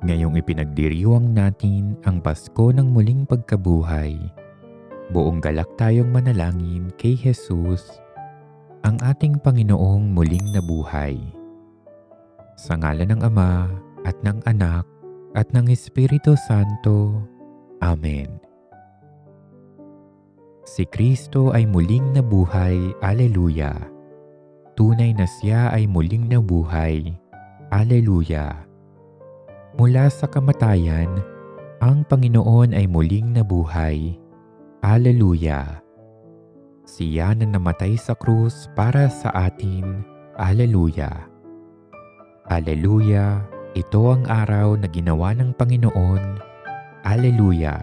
Ngayong ipinagdiriwang natin ang Pasko ng muling pagkabuhay, buong galak tayong manalangin kay Jesus, ang ating Panginoong muling nabuhay. Sa ngalan ng Ama at ng Anak at ng Espiritu Santo. Amen. Si Kristo ay muling nabuhay. Alleluia. Tunay na siya ay muling nabuhay. Alleluia. Mula sa kamatayan, ang Panginoon ay muling nabuhay. Alleluia. Siya na namatay sa krus para sa atin. Alleluia. Alleluia. Ito ang araw na ginawa ng Panginoon. Alleluia.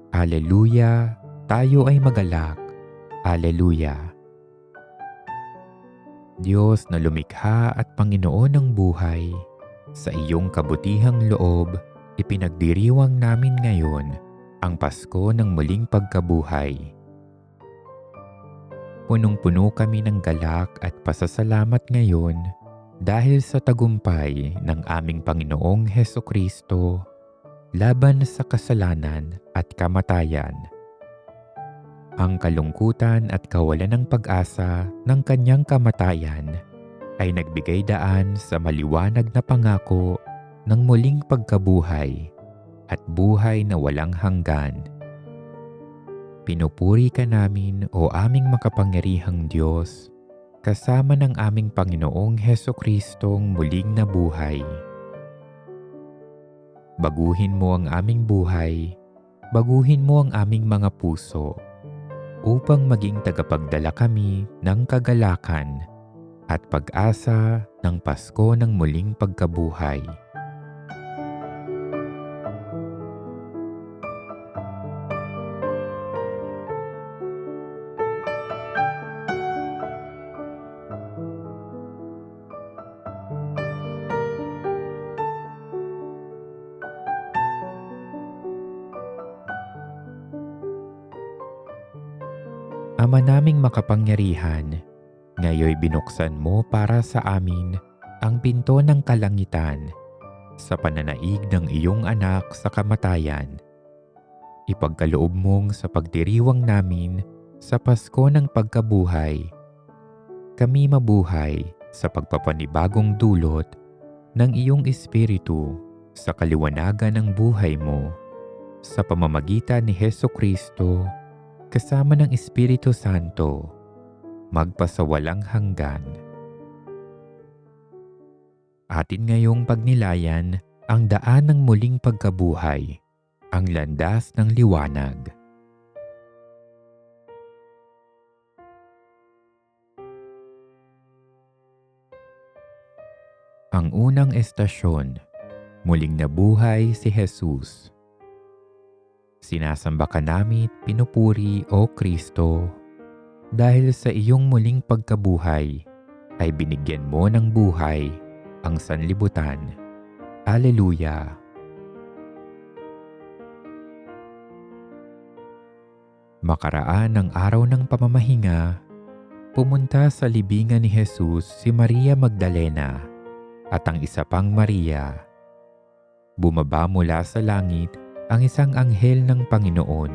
Alleluia. Tayo ay magalak. Alleluia. Diyos na lumikha at Panginoon ng buhay, sa iyong kabutihang loob, ipinagdiriwang namin ngayon ang Pasko ng muling pagkabuhay. Punong-puno kami ng galak at pasasalamat ngayon dahil sa tagumpay ng aming Panginoong Hesukristo laban sa kasalanan at kamatayan. Ang kalungkutan at kawalan ng pag-asa ng kanyang kamatayan ay nagbigay daan sa maliwanag na pangako ng muling pagkabuhay at buhay na walang hanggan. Pinupuri ka namin, o aming makapangyarihang Diyos, kasama ng aming Panginoong Hesukristong muling nabuhay. Baguhin mo ang aming buhay, baguhin mo ang aming mga puso, upang maging tagapagdala kami ng kagalakan at pag-asa ng Pasko ng muling pagkabuhay. Ama naming makapangyarihan, ngayoy binuksan mo para sa amin ang pinto ng kalangitan sa pananaig ng iyong anak sa kamatayan. Ipagkaloob mong sa pagdiriwang namin sa Pasko ng pagkabuhay, kami mabuhay sa pagpapanibagong dulot ng iyong Espiritu sa kaliwanagan ng buhay mo sa pamamagitan ni Hesukristo kasama ng Espiritu Santo, magpasawalang hanggan. Atin ngayong pagnilayan ang daan ng muling pagkabuhay, ang landas ng liwanag. Ang unang estasyon, muling nabuhay si Jesus. Sinasamba ka namit, pinupuri, O Kristo, dahil sa iyong muling pagkabuhay ay binigyan mo ng buhay ang sanlibutan. Alleluia. Makaraan ang araw ng pamamahinga, pumunta sa libingan ni Jesus si Maria Magdalena at ang isa pang Maria. Bumaba mula sa langit ang isang anghel ng Panginoon.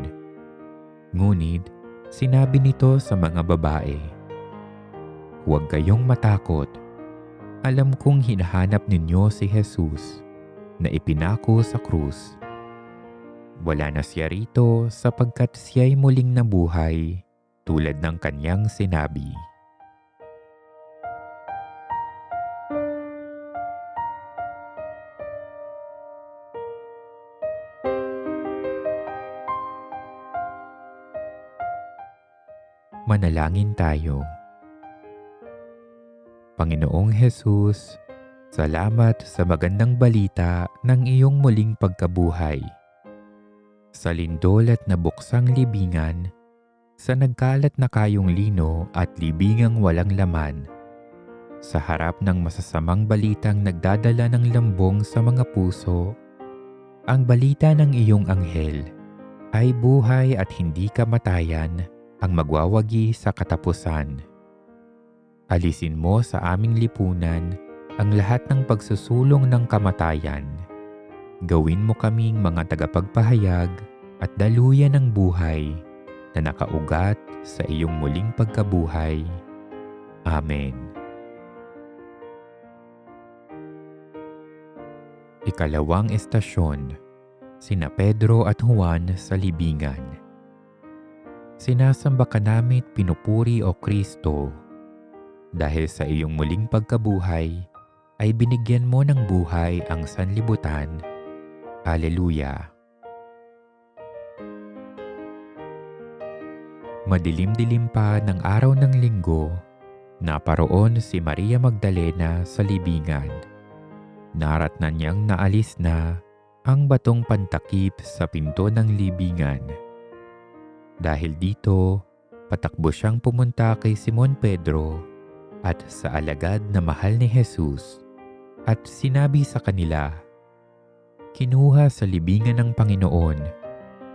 Ngunit sinabi nito sa mga babae, "Huwag kayong matakot. Alam kong hinahanap ninyo si Jesus na ipinako sa krus. Wala na siya rito sapagkat siya'y muling nabuhay tulad ng kanyang sinabi." Manalangin tayo. Panginoong Jesus, salamat sa magandang balita ng iyong muling pagkabuhay. Sa lindol at nabuksang libingan, sa nagkalat na kayong lino at libingang walang laman, sa harap ng masasamang balitang nagdadala ng lambong sa mga puso, ang balita ng iyong anghel ay buhay at hindi kamatayan ang magwawagi sa katapusan. Alisin mo sa aming lipunan ang lahat ng pagsusulong ng kamatayan. Gawin mo kaming mga tagapagpahayag at daluyan ng buhay na nakaugat sa iyong muling pagkabuhay. Amen. Ikalawang estasyon, sina Pedro at Juan sa libingan. Sinasamba ka namit pinupuri o Kristo. Dahil sa iyong muling pagkabuhay, ay binigyan mo ng buhay ang sanlibutan. Haleluya! Madilim-dilim pa ng araw ng linggo, naparoon si Maria Magdalena sa libingan. Naratnan niyang naalis na ang batong pantakip sa pinto ng libingan. Dahil dito, patakbo siyang pumunta kay Simon Pedro at sa alagad na mahal ni Jesus at sinabi sa kanila, "Kinuha sa libingan ng Panginoon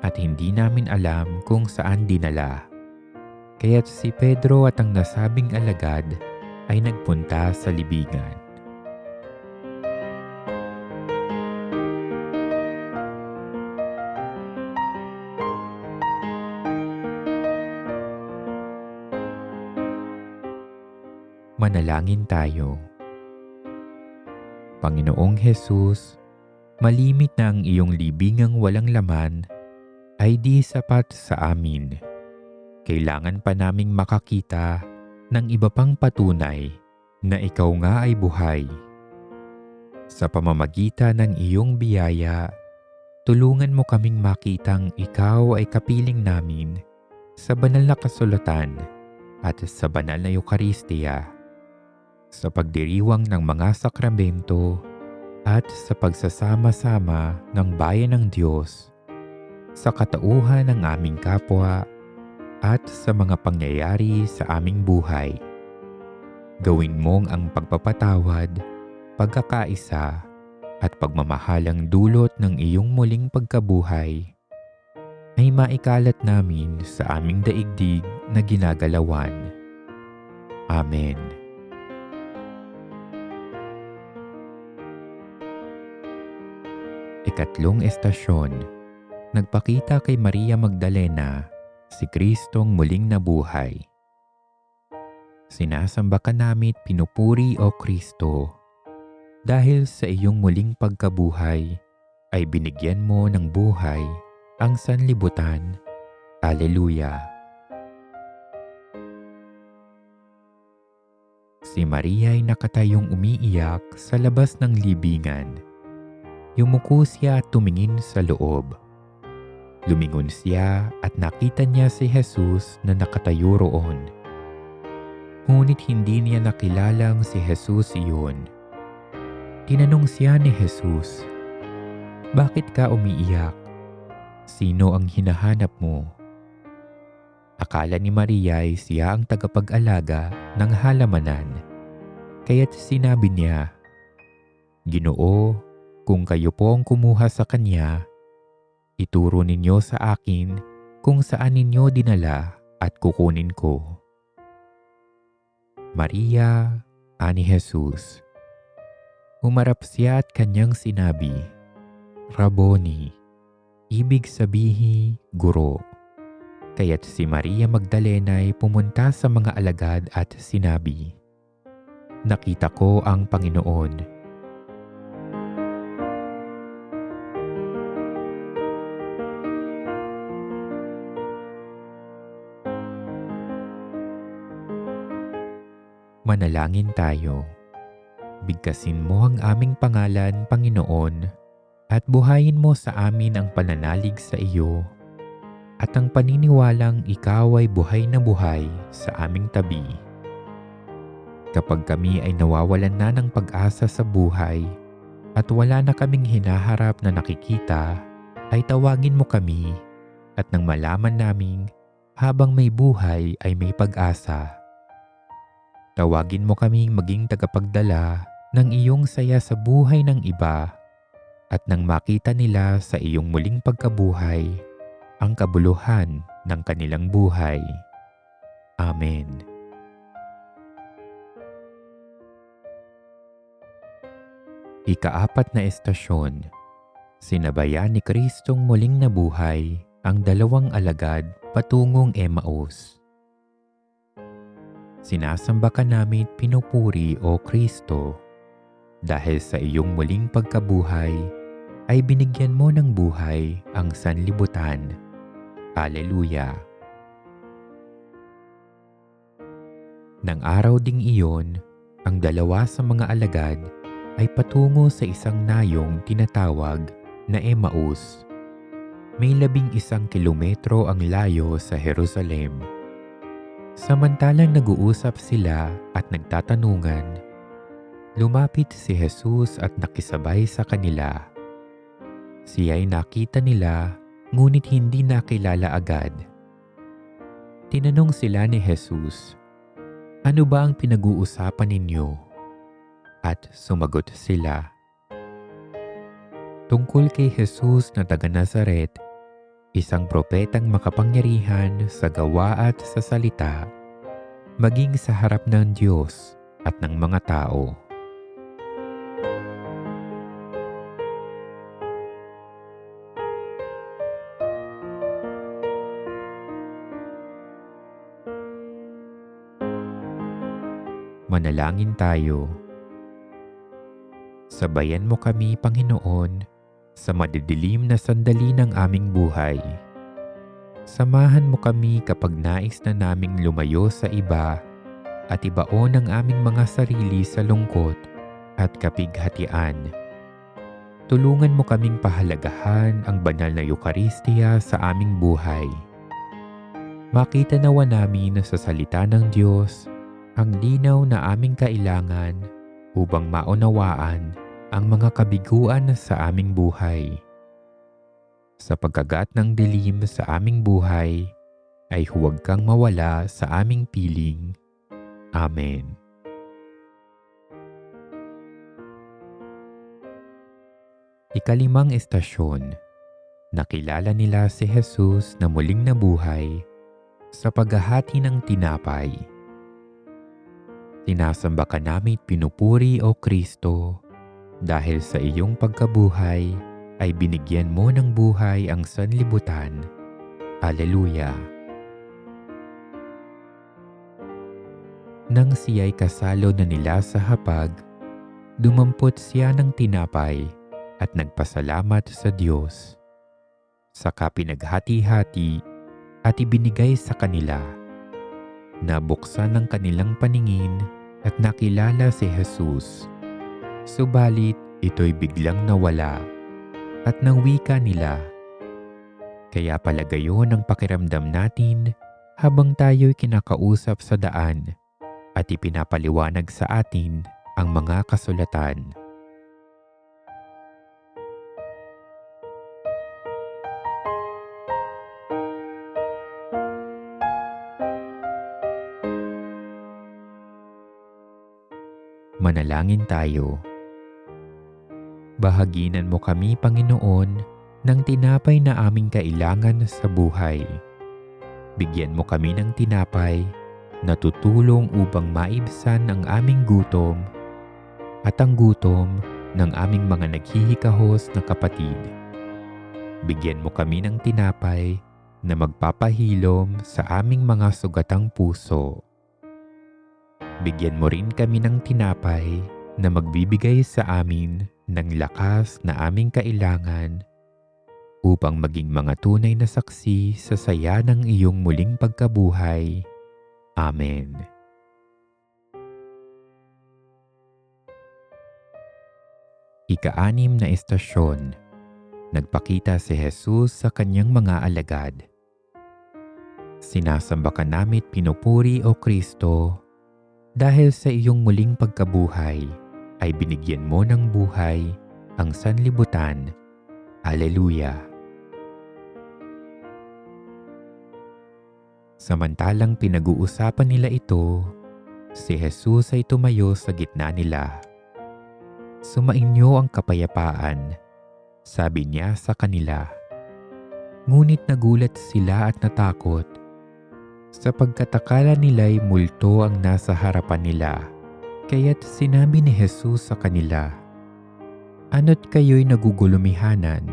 at hindi namin alam kung saan dinala." Kaya't si Pedro at ang nasabing alagad ay nagpunta sa libingan. Manalangin tayo. Panginoong Jesus, malimit na ang iyong libingang walang laman ay di sapat sa amin. Kailangan pa naming makakita ng iba pang patunay na ikaw nga ay buhay. Sa pamamagitan ng iyong biyaya, tulungan mo kaming makitang ikaw ay kapiling namin sa banal na kasulatan at sa banal na Eucharistia, sa pagdiriwang ng mga sakramento at sa pagsasama-sama ng bayan ng Diyos, sa katauhan ng aming kapwa at sa mga pangyayari sa aming buhay. Gawin mong ang pagpapatawad, pagkakaisa at pagmamahalang dulot ng iyong muling pagkabuhay ay maikalat namin sa aming daigdig na ginagalawan. Amen. Ikatlong estasyon, nagpakita kay Maria Magdalena si Kristong muling nabuhay. Sinasamba ka namit pinupuri o Kristo. Dahil sa iyong muling pagkabuhay, ay binigyan mo ng buhay ang sanlibutan. Haleluya! Si Maria ay nakatayong umiiyak sa labas ng libingan. Yumuko siya at tumingin sa loob. Lumingon siya at nakita niya si Jesus na nakatayo roon. Ngunit hindi niya nakilalang si Jesus iyon. Tinanong siya ni Jesus, "Bakit ka umiiyak? Sino ang hinahanap mo?" Akala ni Maria ay siya ang tagapag-alaga ng halamanan. Kaya't sinabi niya, "Ginoo, kung kayo po ang kumuha sa kanya, ituro ninyo sa akin kung saan ninyo dinala at kukunin ko." Maria, ani Jesus. Humarap siya at kanyang sinabi, "Rabboni," ibig sabihin, guro. Kaya't si Maria Magdalena ay pumunta sa mga alagad at sinabi, "Nakita ko ang Panginoon." Manalangin tayo. Bigkasin mo ang aming pangalan, Panginoon, at buhayin mo sa amin ang pananalig sa iyo at ang paniniwalang ikaw ay buhay na buhay sa aming tabi. Kapag kami ay nawawalan na ng pag-asa sa buhay at wala na kaming hinaharap na nakikita, ay tawagin mo kami at nang malaman naming habang may buhay ay may pag-asa. Tawagin mo kaming maging tagapagdala ng iyong saya sa buhay ng iba at nang makita nila sa iyong muling pagkabuhay ang kabuluhan ng kanilang buhay. Amen. Ika-4 na estasyon, sinabayan ni Kristong muling nabuhay ang 2 alagad patungong Emmaus. Sinasamba ka namin at pinupuri o Kristo dahil sa iyong muling pagkabuhay ay binigyan mo ng buhay ang sanlibutan. Haleluya! Nang araw ding iyon, ang 2 sa mga alagad ay patungo sa isang nayong tinatawag na Emmaus. May 11 kilometro ang layo sa Jerusalem. Samantalang nag-uusap sila at nagtatanungan, lumapit si Jesus at nakisabay sa kanila. Siya'y nakita nila, ngunit hindi nakilala agad. Tinanong sila ni Jesus, "Ano ba ang pinag-uusapan ninyo?" At sumagot sila, "Tungkol kay Jesus na taga Nazaret, isang propetang makapangyarihan sa gawa at sa salita, maging sa harap ng Diyos at ng mga tao." Manalangin tayo. Sabayan mo kami, Panginoon, sa madidilim na sandali ng aming buhay. Samahan mo kami kapag nais na naming lumayo sa iba at ibaon ang aming mga sarili sa lungkot at kapighatian. Tulungan mo kaming pahalagahan ang banal na Eucharistia sa aming buhay. Makita nawa namin sa salita ng Diyos ang linaw na aming kailangan upang maunawaan ang mga kabiguan sa aming buhay. Sa pagkagat ng dilim sa aming buhay, ay huwag kang mawala sa aming piling. Amen. Ika-5 estasyon, nakilala nila si Jesus na muling nabuhay sa paghahati ng tinapay. Sinasamba ka namin at pinupuri o Kristo dahil sa iyong pagkabuhay ay binigyan mo ng buhay ang sanlibutan. Haleluya! Nang siya'y kasalo na nila sa hapag, dumampot siya ng tinapay at nagpasalamat sa Diyos. Saka pinaghati-hati at ibinigay sa kanila. Nabuksan ang kanilang paningin at nakilala si Jesus. Subalit ito'y biglang nawala at nang wika nila. Kaya pala gayon ang pakiramdam natin habang tayo'y kinakausap sa daan at ipinapaliwanag sa atin ang mga kasulatan. Manalangin tayo. Bahaginan mo kami, Panginoon, ng tinapay na aming kailangan sa buhay. Bigyan mo kami ng tinapay na tutulong upang maibsan ang aming gutom at ang gutom ng aming mga naghihikahos na kapatid. Bigyan mo kami ng tinapay na magpapahilom sa aming mga sugatang puso. Bigyan mo rin kami ng tinapay na magbibigay sa amin ng lakas na aming kailangan upang maging mga tunay na saksi sa saya ng iyong muling pagkabuhay. Amen. Ika-6 na estasyon, nagpakita si Jesus sa kanyang mga alagad. Sinasamba ka namin at pinupuri o Kristo dahil sa iyong muling pagkabuhay ay binigyan mo ng buhay ang sanlibutan. Haleluya! Samantalang pinag-uusapan nila ito, si Jesus ay tumayo sa gitna nila. "Sumainyo ang kapayapaan," sabi niya sa kanila. Ngunit nagulat sila at natakot, sapagkat akala nila'y multo ang nasa harapan nila. Kaya't sinabi ni Jesus sa kanila, Ano't kayo'y nagugulumihanan?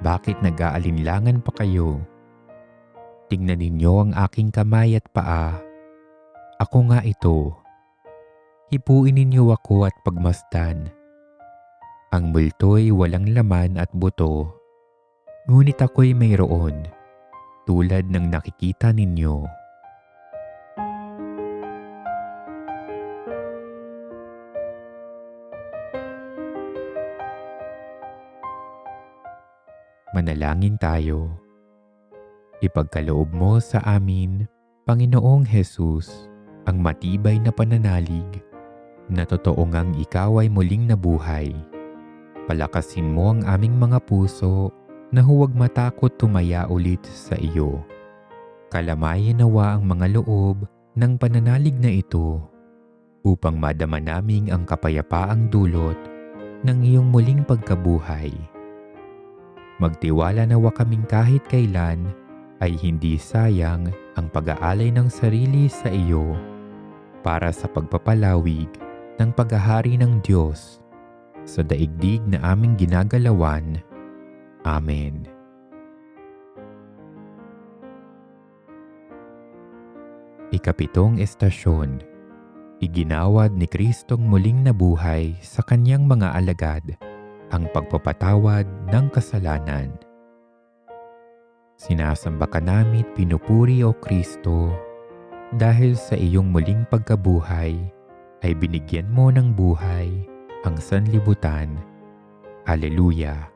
Bakit nag-aalinlangan pa kayo? Tingnan ninyo ang aking kamay at paa. Ako nga ito. Hipuin ninyo ako at pagmasdan. Ang multo'y walang laman at buto, ngunit ako'y mayroon, tulad ng nakikita ninyo. Manalangin tayo. Ipagkaloob mo sa amin, Panginoong Hesus, ang matibay na pananalig na totoo ngang ikaw ay muling nabuhay. Palakasin mo ang aming mga puso na huwag matakot tumaya ulit sa iyo. Kalamayan nawa ang mga loob ng pananalig na ito upang madama naming ang kapayapaang dulot ng iyong muling pagkabuhay. Magtiwala nawa kaming kahit kailan ay hindi sayang ang pag-aalay ng sarili sa iyo para sa pagpapalawig ng paghahari ng Diyos sa daigdig na aming ginagalawan. Amen. Ikapitong estasyon. Iginawad ni Kristong muling nabuhay sa kanyang mga alagad ang pagpapatawad ng kasalanan. Sinasamba ka namit pinupuri o Kristo dahil sa iyong muling pagkabuhay ay binigyan mo ng buhay ang sanlibutan. Alleluia.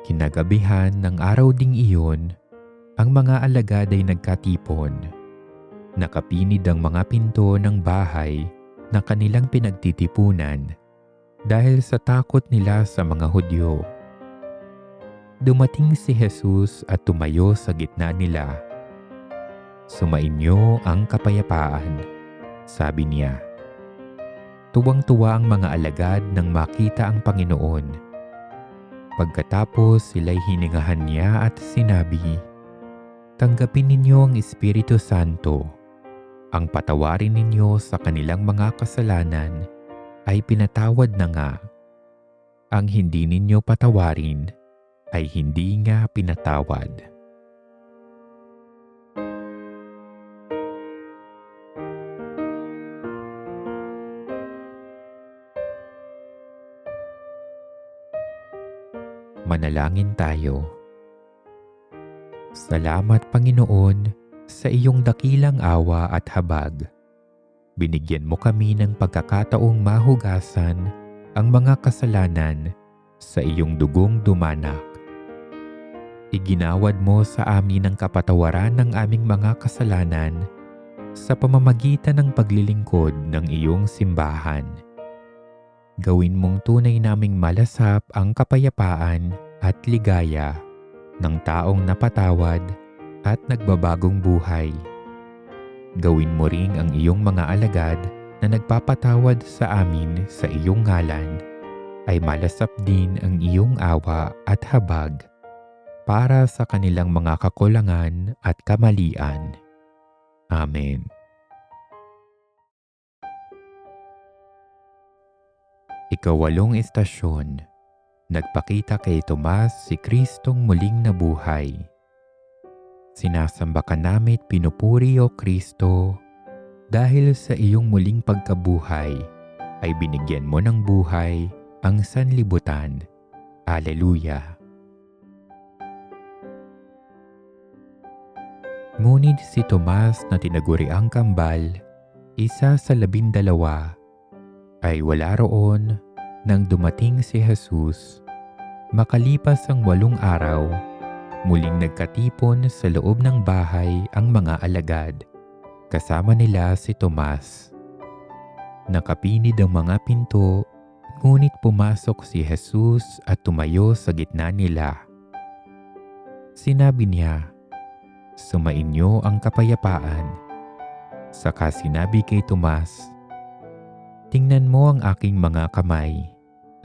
Kinagabihan ng araw ding iyon, ang mga alagad ay nagkatipon. Nakapinid ang mga pinto ng bahay na kanilang pinagtitipunan dahil sa takot nila sa mga Hudyo. Dumating si Jesus at tumayo sa gitna nila. "Sumainyo ang kapayapaan," sabi niya. Tuwang-tuwa ang mga alagad nang makita ang Panginoon. Pagkatapos sila'y hiningahan niya at sinabi, "Tanggapin ninyo ang Espiritu Santo. Ang patawarin ninyo sa kanilang mga kasalanan ay pinatawad na nga. Ang hindi ninyo patawarin ay hindi nga pinatawad." Manalangin tayo. Salamat, Panginoon, sa iyong dakilang awa at habag. Binigyan mo kami ng pagkakataong mahugasan ang mga kasalanan sa iyong dugong dumanak. Iginawad mo sa amin ang kapatawaran ng aming mga kasalanan sa pamamagitan ng paglilingkod ng iyong simbahan. Gawin mong tunay naming malasap ang kapayapaan at ligaya ng taong napatawad at nagbabagong buhay. Gawin mo ring ang iyong mga alagad na nagpapatawad sa amin sa iyong ngalan ay malasap din ang iyong awa at habag para sa kanilang mga kakulangan at kamalian. Amen. Ikawalong estasyon. Nagpakita kay Tomas si Kristong muling nabuhay. Sinasamba ka namit pinupuri o Kristo dahil sa iyong muling pagkabuhay ay binigyan mo ng buhay ang sanlibutan. Alleluia. Ngunit si Tomas na tinaguriang kambal, isa sa 12, ay wala roon nang dumating si Jesus. Makalipas ang 8 araw, muling nagkatipon sa loob ng bahay ang mga alagad. Kasama nila si Tomas. Nakapinid ang mga pinto, ngunit pumasok si Jesus at tumayo sa gitna nila. Sinabi niya, "Sumainyo ang kapayapaan." Saka sinabi kay Tomas, "Tingnan mo ang aking mga kamay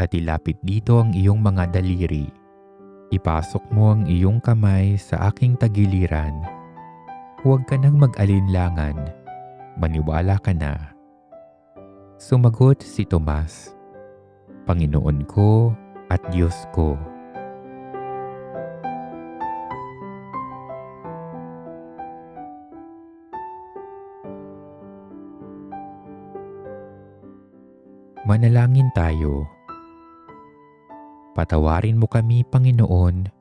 at ilapit dito ang iyong mga daliri. Ipasok mo ang iyong kamay sa aking tagiliran. Huwag ka nang mag-alinlangan, maniwala ka na." Sumagot si Tomas, Panginoon ko at Diyos ko. Manalangin tayo. Patawarin mo kami, Panginoon,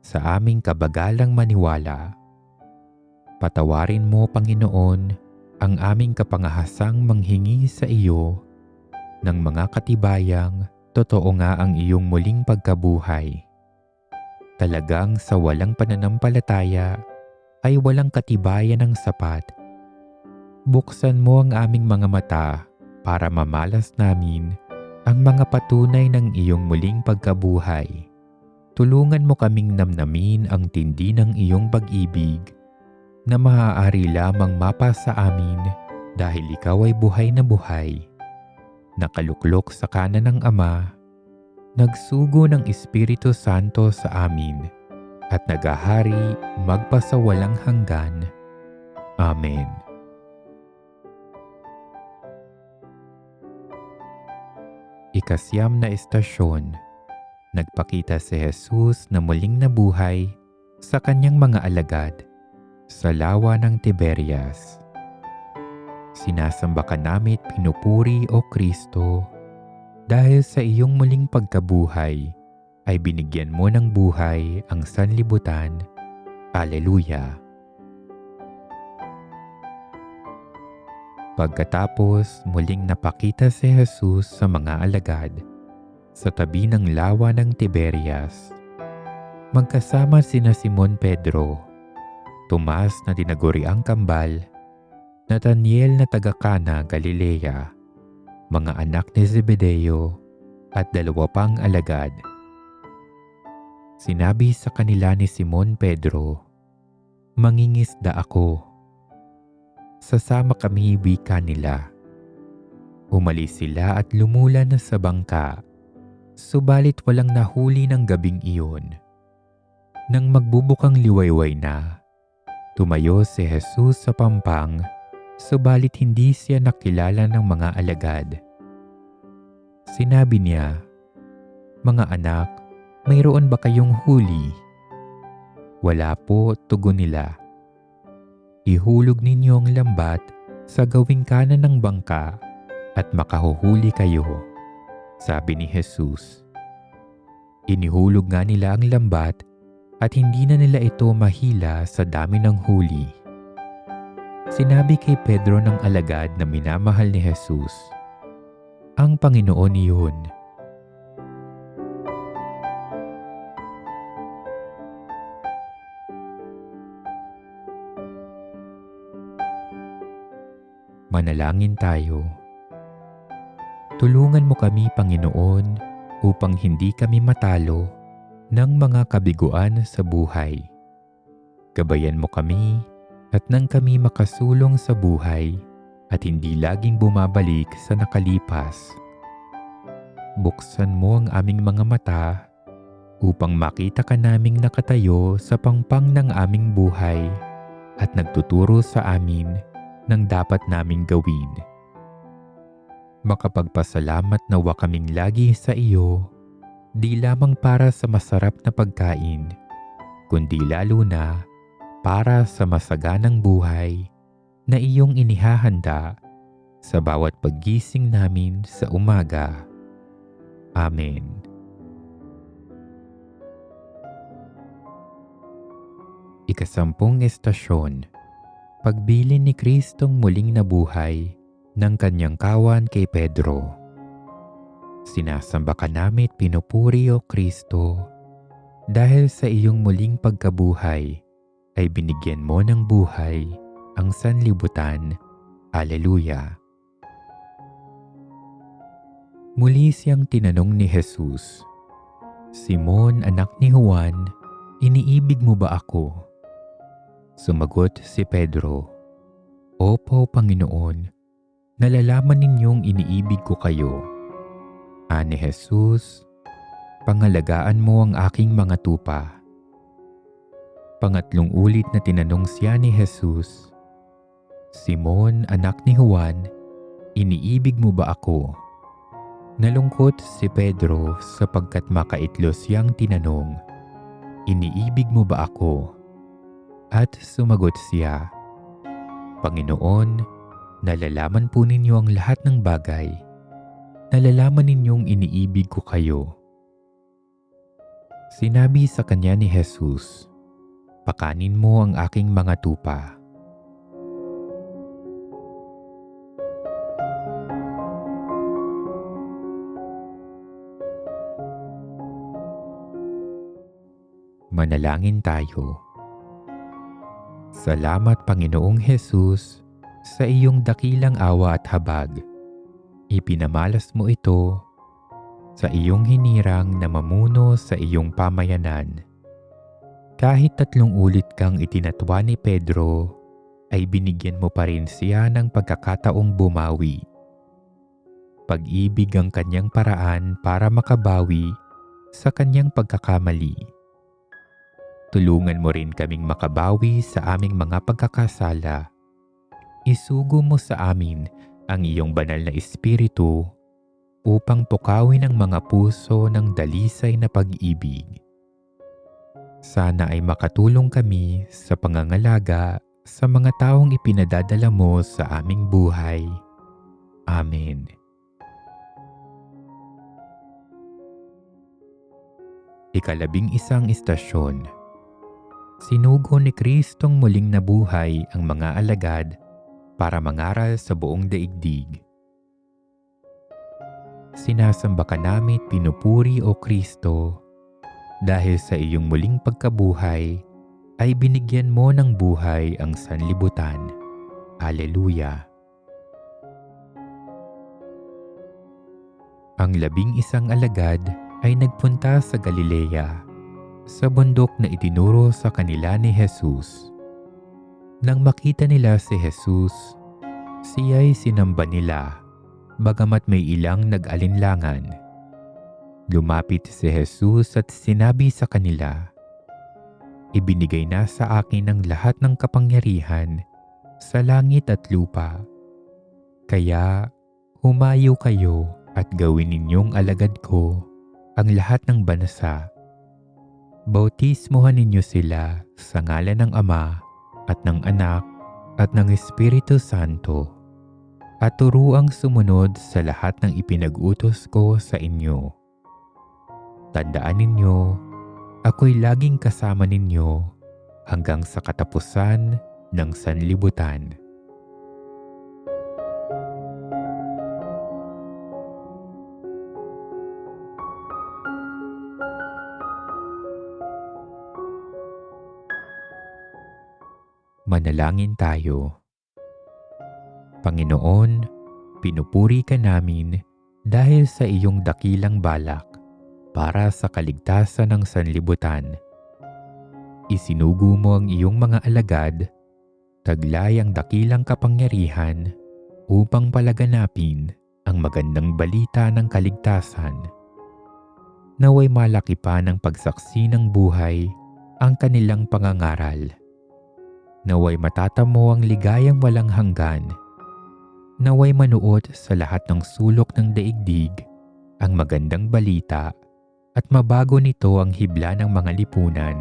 sa aming kabagalang maniwala. Patawarin mo, Panginoon, ang aming kapangahasang manghingi sa iyo ng mga katibayang totoo nga ang iyong muling pagkabuhay. Talagang sa walang pananampalataya ay walang katibayan ng sapat. Buksan mo ang aming mga mata para mamalas namin ang mga patunay ng iyong muling pagkabuhay. Tulungan mo kaming namnamin ang tindi ng iyong pag-ibig na maaari lamang mapasa amin dahil ikaw ay buhay na buhay, nakaluklok sa kanan ng Ama, nagsugo ng Espiritu Santo sa amin at nagahari magpasawalang hanggan. Amen. Ikasyam na estasyon, nagpakita si Jesus na muling nabuhay sa kanyang mga alagad sa lawa ng Tiberias. Sinasamba ka namit pinupuri o Kristo dahil sa iyong muling pagkabuhay ay binigyan mo ng buhay ang sanlibutan. Alleluia. Pagkatapos muling napakita si Jesus sa mga alagad sa tabi ng lawa ng Tiberias. Magkasama sina Simon Pedro, Tomas na tinaguriang kambal, Nathaniel na taga Cana, Galilea, mga anak ni Zebedeo at 2 pang alagad. Sinabi sa kanila ni Simon Pedro, "Mangingisda ako." Sasama kami, wika nila. Umalis sila at lumula na sa bangka, subalit walang nahuli ng gabing iyon. Nang magbubukang liwayway na, tumayo si Jesus sa pampang, subalit hindi siya nakilala ng mga alagad. Sinabi niya, "Mga anak, mayroon ba kayong huli?" "Wala po," tugon nila. "Ihulog ninyo ang lambat sa gawing kanan ng bangka at makahuhuli kayo," sabi ni Jesus. Inihulog nga nila ang lambat at hindi na nila ito mahila sa dami ng huli. Sinabi kay Pedro ng alagad na minamahal ni Jesus, "Ang Panginoon iyon." Manalangin tayo. Tulungan mo kami, Panginoon, upang hindi kami matalo ng mga kabiguan sa buhay. Gabayan mo kami at nang kami makasulong sa buhay at hindi laging bumabalik sa nakalipas. Buksan mo ang aming mga mata upang makita ka naming nakatayo sa pangpang ng aming buhay at nagtuturo sa amin ng dapat naming gawin. Makapagpasalamat nawa kaming lagi sa iyo, di lamang para sa masarap na pagkain, kundi lalo na para sa masaganang buhay na iyong inihahanda sa bawat paggising namin sa umaga. Amen. Ikasampung estasyon, pagbilin ni Kristong muling nabuhay ng kanyang kawan kay Pedro. Sinasamba ka namit pinupuri o Kristo dahil sa iyong muling pagkabuhay ay binigyan mo ng buhay ang sanlibutan. Alleluia. Muli siyang tinanong ni Jesus, "Simon, anak ni Juan, iniibig mo ba ako?" Sumagot si Pedro, "Opo, Panginoon, nalalaman ninyong iniibig ko kayo." Ani Jesus, "Pangalagaan mo ang aking mga tupa." Pangatlong ulit na tinanong siya ni Jesus, "Simon, anak ni Juan, Iniibig mo ba ako? Nalungkot si Pedro sapagkat makaitlo siyang tinanong, Iniibig mo ba ako? At sumagot siya, Panginoon, nalalaman po ninyo ang lahat ng bagay. Nalalaman ninyong iniibig ko kayo. Sinabi sa kanya ni Jesus, Pakanin mo ang aking mga tupa. Manalangin tayo. Salamat Panginoong Jesus sa iyong dakilang awa at habag. Ipinamalas mo ito sa iyong hinirang na mamuno sa iyong pamayanan. Kahit 3 ulit kang itinatwa ni Pedro, ay binigyan mo pa rin siya ng pagkakataong bumawi. Pag-ibig ang kanyang paraan para makabawi sa kanyang pagkakamali. Tulungan mo rin kaming makabawi sa aming mga pagkakasala. Isugo mo sa amin ang iyong banal na espiritu upang pukawin ang mga puso ng dalisay na pag-ibig. Sana ay makatulong kami sa pangangalaga sa mga taong ipinadadala mo sa aming buhay. Amen. Ikalabing-isang istasyon. Sinugo ni Kristong muling nabuhay ang mga alagad para mangaral sa buong daigdig. Sinasamba ka namin pinupuri o Kristo dahil sa iyong muling pagkabuhay ay binigyan mo ng buhay ang sanlibutan. Haleluya! Ang 11 alagad ay nagpunta sa Galilea, sa bundok na itinuro sa kanila ni Jesus. Nang makita nila si Jesus, siya'y sinamba nila, bagamat may ilang nag-alinlangan. Lumapit si Jesus at sinabi sa kanila, Ibinigay na sa akin ang lahat ng kapangyarihan sa langit at lupa. Kaya humayo kayo at gawin ninyong alagad ko ang lahat ng bansa. Bautismohan ninyo sila sa ngalan ng Ama at ng Anak at ng Espiritu Santo, at turuang sumunod sa lahat ng ipinag-utos ko sa inyo. Tandaan ninyo, ako'y laging kasama ninyo hanggang sa katapusan ng sanlibutan. Manalangin tayo. Panginoon, pinupuri ka namin dahil sa iyong dakilang balak para sa kaligtasan ng sanlibutan. Isinugo mo ang iyong mga alagad, taglay ang dakilang kapangyarihan upang palaganapin ang magandang balita ng kaligtasan. Naway malaki pa ng pagsaksi ng buhay ang kanilang pangangaral. Naway matatamo ang ligayang walang hanggan. Naway manuot sa lahat ng sulok ng daigdig ang magandang balita at mabago nito ang hibla ng mga lipunan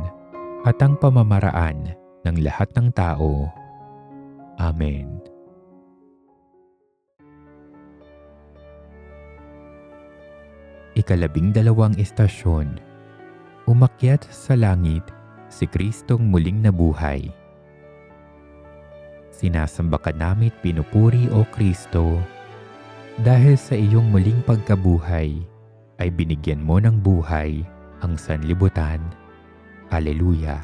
at ang pamamaraan ng lahat ng tao. Amen. Ikalabing-dalawang istasyon. Umakyat sa langit si Kristong muling nabuhay. Sinasamba ka namit pinupuri o Kristo dahil sa iyong muling pagkabuhay ay binigyan mo ng buhay ang sanlibutan. Haleluya!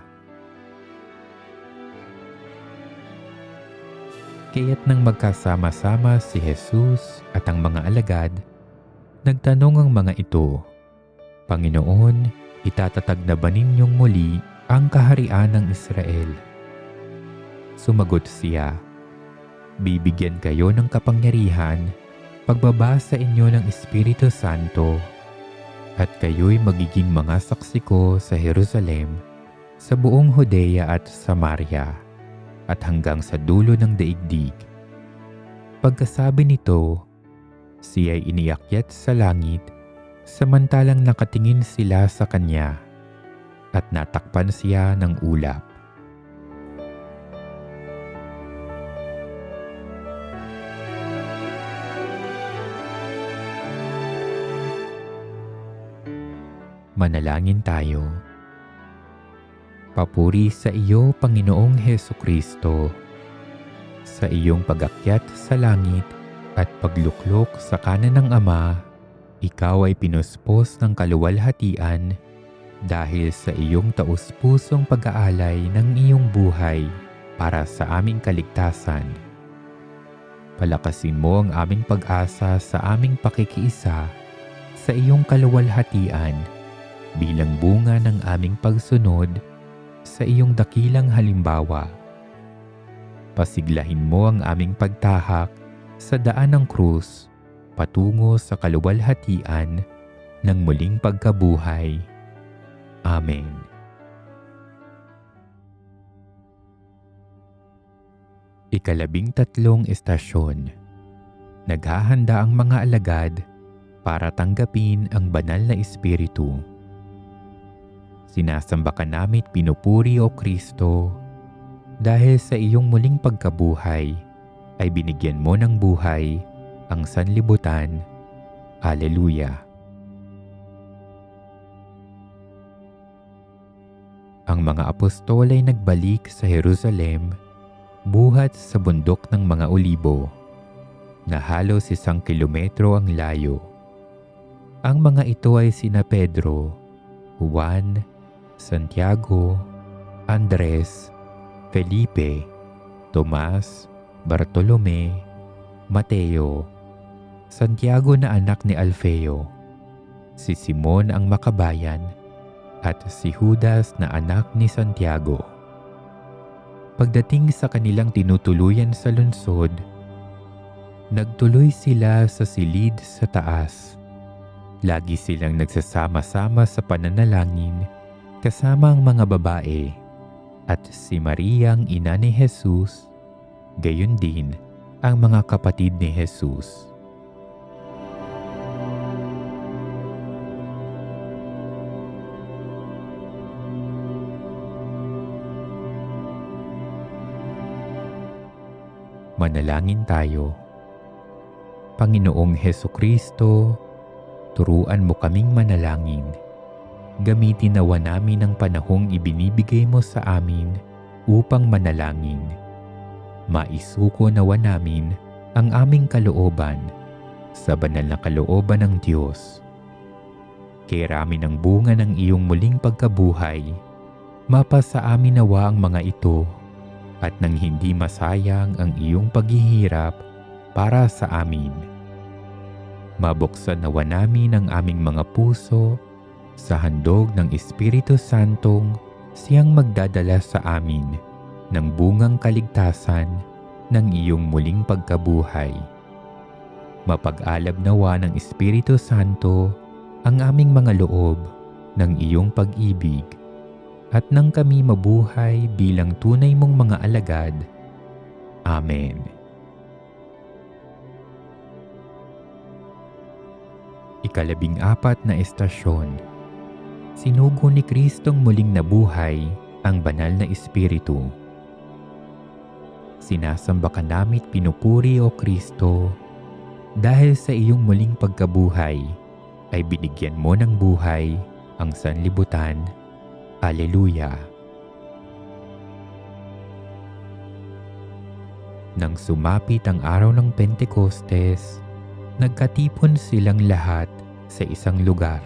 Kaya't nang magkasama-sama si Jesus at ang mga alagad, nagtanong ang mga ito, Panginoon, itatatag na ba ninyong muli ang kaharian ng Israel? Sumagot siya, Bibigyan kayo ng kapangyarihan pagbaba sa inyo ng Espiritu Santo, at kayo'y magiging mga saksi ko sa Jerusalem, sa buong Judea at Samaria, at hanggang sa dulo ng daigdig. Pagkasabi nito, siya'y iniakyat sa langit samantalang nakatingin sila sa kanya at natakpan siya ng ulap. Manalangin tayo. Papuri sa iyo, Panginoong Hesukristo, sa iyong pag-akyat sa langit at pagluklok sa kanan ng Ama, ikaw ay pinuspos ng kaluwalhatian dahil sa iyong taus-pusong pag-aalay ng iyong buhay para sa aming kaligtasan. Palakasin mo ang aming pag-asa sa aming pakikiisa sa iyong kaluwalhatian bilang bunga ng aming pagsunod sa iyong dakilang halimbawa. Pasiglahin mo ang aming pagtahak sa daan ng krus patungo sa kaluwalhatian ng muling pagkabuhay. Amen. Ikalabing-tatlong estasyon. Naghahanda ang mga alagad para tanggapin ang banal na Espiritu. Sinasamba ka namit pinupuri o Kristo dahil sa iyong muling pagkabuhay ay binigyan mo ng buhay ang sanlibutan. Alleluia. Ang mga apostol ay nagbalik sa Jerusalem buhat sa bundok ng mga Olibo na halos 1 kilometro ang layo. Ang mga ito ay sina Pedro, Juan, Santiago, Andres, Felipe, Tomas, Bartolome, Mateo, Santiago na anak ni Alfeo, si Simon ang Makabayan, at si Judas na anak ni Santiago. Pagdating sa kanilang tinutuluyan sa lungsod, nagtuloy sila sa silid sa taas. Lagi silang nagsasama-sama sa pananalangin kasama ang mga babae at si Maria ang ina ni Jesus, gayon din ang mga kapatid ni Jesus. Manalangin tayo. Panginoong Hesukristo, turuan mo kaming manalangin. Gamitin nawa namin ang panahong ibinibigay mo sa amin upang manalangin. Maisuko nawa namin ang aming kalooban sa banal na kalooban ng Diyos. Kairami ng bunga ng iyong muling pagkabuhay, mapasa amin nawa ang mga ito at nang hindi masayang ang iyong paghihirap para sa amin. Mabuksan nawa namin ang aming mga puso sa handog ng Espiritu Santong siyang magdadala sa amin ng bungang kaligtasan ng iyong muling pagkabuhay. Mapag-alab nawa ng Espiritu Santo ang aming mga loob ng iyong pag-ibig at nang kami mabuhay bilang tunay mong mga alagad. Amen. Ikalabing-apat na estasyon. Sinugo ni Kristong muling nabuhay ang banal na Espiritu. Sinasamba ka namit pinupuri o Kristo dahil sa iyong muling pagkabuhay ay binigyan mo ng buhay ang sanlibutan. Alleluia. Nang sumapit ang araw ng Pentecostes, nagkatipon silang lahat sa isang lugar.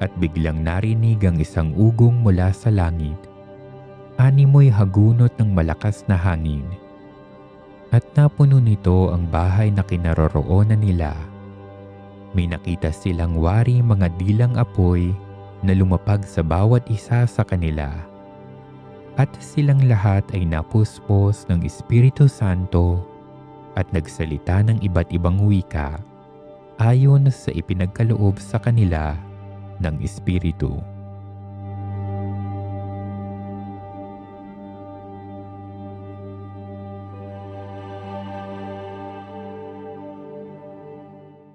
At biglang narinig ang isang ugong mula sa langit. Animoy hagunot ng malakas na hangin. At napuno nito ang bahay na kinaroroonan nila. May nakita silang wari mga dilang apoy na lumapag sa bawat isa sa kanila. At silang lahat ay napuspos ng Espiritu Santo at nagsalita ng iba't ibang wika ayon sa ipinagkaloob sa kanila ng Espiritu.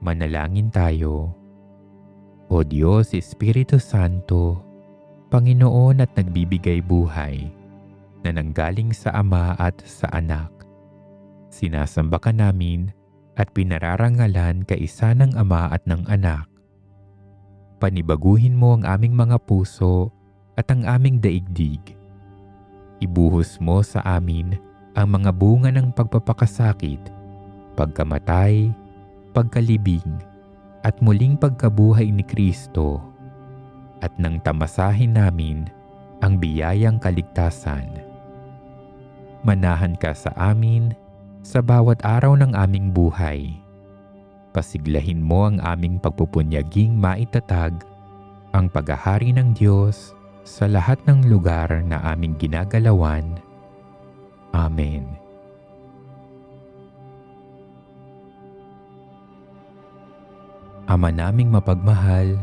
Manalangin tayo. O Diyos, Espiritu Santo, Panginoon at nagbibigay buhay, na nanggaling sa Ama at sa Anak, sinasamba ka namin at pinararangalan kaisa ng Ama at ng Anak. Panibaguhin mo ang aming mga puso at ang aming daigdig. Ibuhos mo sa amin ang mga bunga ng pagpapakasakit, pagkamatay, pagkalibing, at muling pagkabuhay ni Kristo, at nang tamasahin namin ang biyayang kaligtasan. Manahan ka sa amin sa bawat araw ng aming buhay. Pasiglahin mo ang aming pagpupunyaging maitatag ang paghahari ng Diyos sa lahat ng lugar na aming ginagalawan. Amen. Ama naming mapagmahal,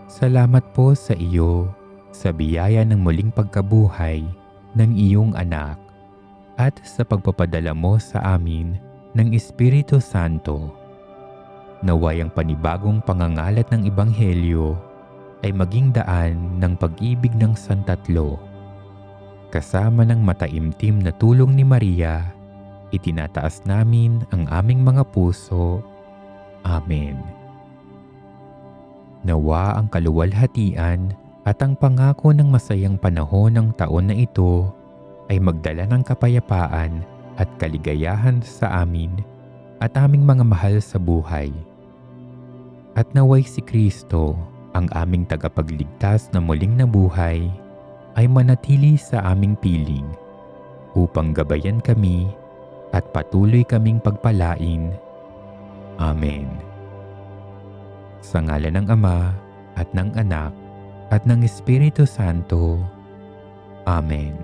salamat po sa iyo sa biyaya ng muling pagkabuhay ng iyong anak at sa pagpapadala mo sa amin ng Espiritu Santo. Naway ang panibagong pangangalat ng Ebanghelyo ay maging daan ng pag-ibig ng Santatlo. Kasama ng mataimtim na tulong ni Maria, itinataas namin ang aming mga puso. Amen. Nawa ang kaluwalhatian at ang pangako ng masayang panahon ng taon na ito ay magdala ng kapayapaan at kaligayahan sa amin at aming mga mahal sa buhay. At naway si Kristo, ang aming tagapagligtas na muling nabuhay, ay manatili sa aming piling upang gabayan kami at patuloy kaming pagpalain. Amen. Sa ngalan ng Ama at ng Anak at ng Espiritu Santo. Amen.